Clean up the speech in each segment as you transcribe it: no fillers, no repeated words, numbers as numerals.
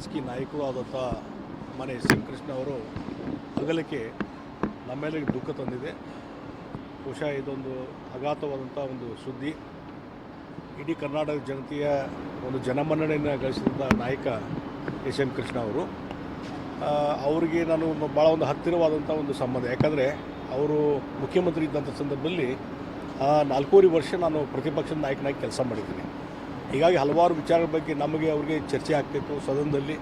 ರಾಜಕೀಯ ನಾಯಕರು ಆದಂಥ ಮನೆ ಎಸ್ ಎಂ ಕೃಷ್ಣ ಅವರು ಅಗಲಿಕೆ ನಮ್ಮೆಲ್ಲರಿಗೆ ದುಃಖ ತಂದಿದೆ. ಬಹುಶಃ ಇದೊಂದು ಆಘಾತವಾದಂಥ ಒಂದು ಸುದ್ದಿ. ಇಡೀ ಕರ್ನಾಟಕ ಜನತೆಯ ಒಂದು ಜನಮನ್ನಣೆಯನ್ನು ಗಳಿಸಿದಂಥ ನಾಯಕ ಎಸ್ ಎಂ ಕೃಷ್ಣ ಅವರು. ಅವರಿಗೆ ನಾನು ಭಾಳ ಒಂದು ಹತ್ತಿರವಾದಂಥ ಒಂದು ಸಂಬಂಧ. ಯಾಕಂದರೆ ಅವರು ಮುಖ್ಯಮಂತ್ರಿ ಇದ್ದಂಥ ಸಂದರ್ಭದಲ್ಲಿ 4.5 ವರ್ಷ ನಾನು ಪ್ರತಿಪಕ್ಷದ ನಾಯಕನಾಗಿ ಕೆಲಸ ಮಾಡಿದ್ದೀನಿ. ಹೀಗಾಗಿ ಹಲವಾರು ವಿಚಾರಗಳ ಬಗ್ಗೆ ನಮಗೆ ಅವ್ರಿಗೆ ಚರ್ಚೆ ಆಗ್ತಿತ್ತು ಸದನದಲ್ಲಿ,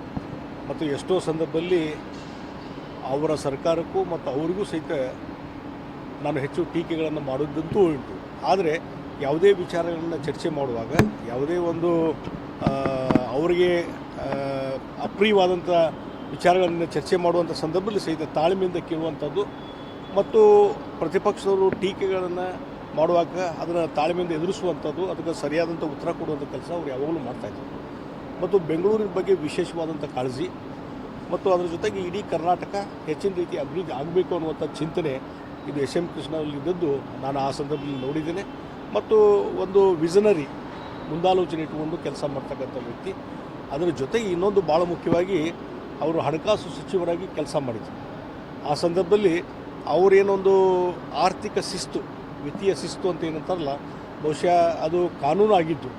ಮತ್ತು ಎಷ್ಟೋ ಸಂದರ್ಭದಲ್ಲಿ ಅವರ ಸರ್ಕಾರಕ್ಕೂ ಮತ್ತು ಅವರಿಗೂ ಸಹಿತ ನಾನು ಹೆಚ್ಚು ಟೀಕೆಗಳನ್ನು ಮಾಡೋದಂತೂ ಉಂಟು. ಆದರೆ ಯಾವುದೇ ವಿಚಾರಗಳನ್ನು ಚರ್ಚೆ ಮಾಡುವಾಗ, ಯಾವುದೇ ಒಂದು ಅವರಿಗೆ ಅಪ್ರಿಯವಾದಂಥ ವಿಚಾರಗಳನ್ನು ಚರ್ಚೆ ಮಾಡುವಂಥ ಸಂದರ್ಭದಲ್ಲಿ ಸಹಿತ ತಾಳ್ಮೆಯಿಂದ ಕೇಳುವಂಥದ್ದು, ಮತ್ತು ಪ್ರತಿಪಕ್ಷದವರು ಟೀಕೆಗಳನ್ನು ಮಾಡುವಾಗ ಅದನ್ನು ತಾಳ್ಮೆಯಿಂದ ಎದುರಿಸುವಂಥದ್ದು, ಅದಕ್ಕೆ ಸರಿಯಾದಂಥ ಉತ್ತರ ಕೊಡುವಂಥ ಕೆಲಸ ಅವ್ರು ಯಾವಾಗಲೂ ಮಾಡ್ತಾಯಿದ್ರು. ಮತ್ತು ಬೆಂಗಳೂರಿನ ಬಗ್ಗೆ ವಿಶೇಷವಾದಂಥ ಕಾಳಜಿ, ಮತ್ತು ಅದರ ಜೊತೆಗೆ ಇಡೀ ಕರ್ನಾಟಕ ಹೆಚ್ಚಿನ ರೀತಿ ಅಭಿವೃದ್ಧಿ ಆಗಬೇಕು ಅನ್ನುವಂಥ ಚಿಂತನೆ ಇದು ಎಸ್ ಎಂ ಕೃಷ್ಣಲ್ಲಿದ್ದದ್ದು ನಾನು ಆ ಸಂದರ್ಭದಲ್ಲಿ ನೋಡಿದ್ದೇನೆ. ಮತ್ತು ಒಂದು ವಿಷನರಿ ಮುಂದಾಲೋಚನೆ ಇಟ್ಟುಕೊಂಡು ಕೆಲಸ ಮಾಡ್ತಕ್ಕಂಥ ವ್ಯಕ್ತಿ. ಅದರ ಜೊತೆಗೆ ಇನ್ನೊಂದು ಭಾಳ ಮುಖ್ಯವಾಗಿ ಅವರು ಹಣಕಾಸು ಸಚಿವರಾಗಿ ಕೆಲಸ ಮಾಡಿದರು. ಆ ಸಂದರ್ಭದಲ್ಲಿ ಅವರೇನೊಂದು ಆರ್ಥಿಕ ಶಿಸ್ತು, ವಿತ್ತೀಯ ಶಿಸ್ತು ಅಂತ ಏನಂತಾರಲ್ಲ, ಬಹುಶಃ ಅದು ಕಾನೂನು ಆಗಿದ್ದು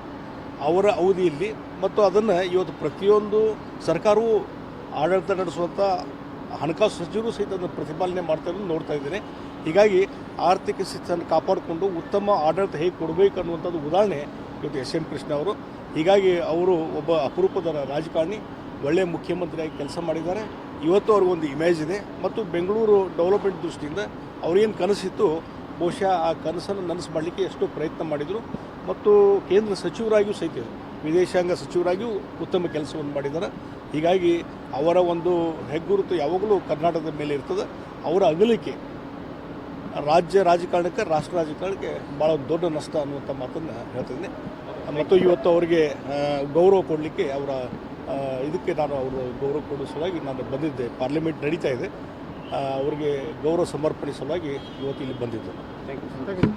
ಅವರ ಅವಧಿಯಲ್ಲಿ. ಮತ್ತು ಅದನ್ನು ಇವತ್ತು ಪ್ರತಿಯೊಂದು ಸರ್ಕಾರವೂ ಆಡಳಿತ ನಡೆಸುವಂಥ ಹಣಕಾಸು ಸಚಿವರು ಸಹಿತ ಅದನ್ನು ಪ್ರತಿಪಾಲನೆ ಮಾಡ್ತಾ ಇರೋದು ನೋಡ್ತಾ ಇದ್ದೇನೆ. ಹೀಗಾಗಿ ಆರ್ಥಿಕ ಶಿಸ್ತನ್ನು ಕಾಪಾಡಿಕೊಂಡು ಉತ್ತಮ ಆಡಳಿತ ಹೇಗೆ ಕೊಡಬೇಕು ಅನ್ನುವಂಥದ್ದು ಉದಾಹರಣೆ ಇವತ್ತು ಎಸ್ ಎಂ ಕೃಷ್ಣ ಅವರು. ಹೀಗಾಗಿ ಅವರು ಒಬ್ಬ ಅಪರೂಪದ ರಾಜಕಾರಣಿ, ಒಳ್ಳೆಯ ಮುಖ್ಯಮಂತ್ರಿಯಾಗಿ ಕೆಲಸ ಮಾಡಿದ್ದಾರೆ. ಇವತ್ತು ಅವ್ರಿಗೊಂದು ಇಮೇಜ್ ಇದೆ. ಮತ್ತು ಬೆಂಗಳೂರು ಡೆವಲಪ್ಮೆಂಟ್ ದೃಷ್ಟಿಯಿಂದ ಅವ್ರೇನು ಕನಸಿತ್ತು, ಬಹುಶಃ ಆ ಕನಸನ್ನು ನನಸು ಮಾಡಲಿಕ್ಕೆ ಎಷ್ಟೋ ಪ್ರಯತ್ನ ಮಾಡಿದರು. ಮತ್ತು ಕೇಂದ್ರ ಸಚಿವರಾಗಿಯೂ ಸಹಿತ, ವಿದೇಶಾಂಗ ಸಚಿವರಾಗಿಯೂ ಉತ್ತಮ ಕೆಲಸವನ್ನು ಮಾಡಿದ್ದಾರೆ. ಹೀಗಾಗಿ ಅವರ ಒಂದು ಹೆಗ್ಗುರುತು ಯಾವಾಗಲೂ ಕರ್ನಾಟಕದ ಮೇಲೆ ಇರ್ತದೆ. ಅವರ ಅಗಲಿಕೆ ರಾಜ್ಯ ರಾಜಕಾರಣಕ್ಕೆ, ರಾಷ್ಟ್ರ ರಾಜಕಾರಣಕ್ಕೆ ಭಾಳ ದೊಡ್ಡ ನಷ್ಟ ಅನ್ನುವಂಥ ಮಾತನ್ನು ಹೇಳ್ತಿದ್ದೀನಿ. ಮತ್ತು ಇವತ್ತು ಅವರಿಗೆ ಗೌರವ ಕೊಡಲಿಕ್ಕೆ ಅವರ ಇದಕ್ಕೆ ನಾನು ಅವರು ಗೌರವ ಕೊಡೋ ಸಲುವಾಗಿ ನಾನು ಬಂದಿದ್ದೆ. ಪಾರ್ಲಿಮೆಂಟ್ ನಡೀತಾ ಇದೆ, ಅವರಿಗೆ ಗೌರವ ಸಮರ್ಪಣೆ ಸಲುವಾಗಿ ಇವತ್ತು ಇಲ್ಲಿ ಬಂದಿದ್ದೆ. Thank you.